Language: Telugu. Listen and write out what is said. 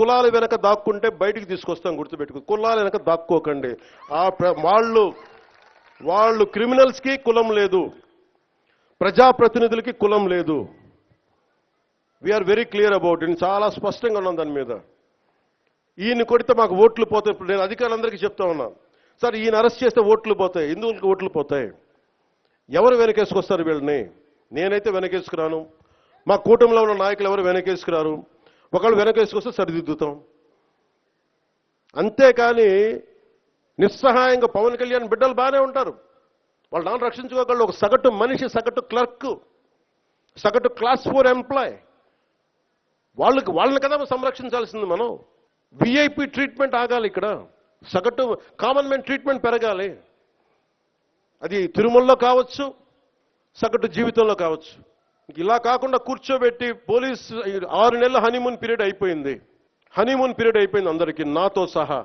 కులాల వెనక దాక్కుంటే బయటికి తీసుకొస్తాం, గుర్తుపెట్టుకో. కులాల వెనక దాక్కోకండి. వాళ్ళు క్రిమినల్స్కి కులం లేదు, ప్రజాప్రతినిధులకి కులం లేదు. We're very clear about it. చాలా స్పష్టంగా ఉన్నాం దాని మీద. ఈయన కొడితే మాకు ఓట్లు పోతాయి. ఇప్పుడు నేను అధికారులందరికీ చెప్తా ఉన్నాను, సార్ ఈయన అరెస్ట్ చేస్తే ఓట్లు పోతాయి, హిందువులకి ఓట్లు పోతాయి. ఎవరు వెనకేసుకొస్తారు వీళ్ళని? నేనైతే వెనకేసుకురాను, మా కూటమిలో ఉన్న నాయకులు ఎవరు వెనకేసుకురారు. ఒకళ్ళు వెనకేసుకొస్తే సరిదిద్దుతాం. అంతేకాని నిస్సహాయంగా పవన్ కళ్యాణ్ బిడ్డలు బాగానే ఉంటారు, వాళ్ళు నాన్న రక్షించుకోగలరు. ఒక సగటు మనిషి, సగటు క్లర్క్, సగటు క్లాస్ 4 ఎంప్లాయ్, వాళ్ళని కదా సంరక్షించాల్సింది మనం. విఐపి ట్రీట్మెంట్ ఆగాలి ఇక్కడ, సగటు కామన్ మ్యాన్ ట్రీట్మెంట్ పెరగాలి. అది తిరుమలలో కావచ్చు, సగటు జీవితంలో కావచ్చు. ఇలా కాకుండా కూర్చోబెట్టి పోలీస్ 6 నెలల హనీమూన్ పీరియడ్ అయిపోయింది అందరికీ, నాతో సహా.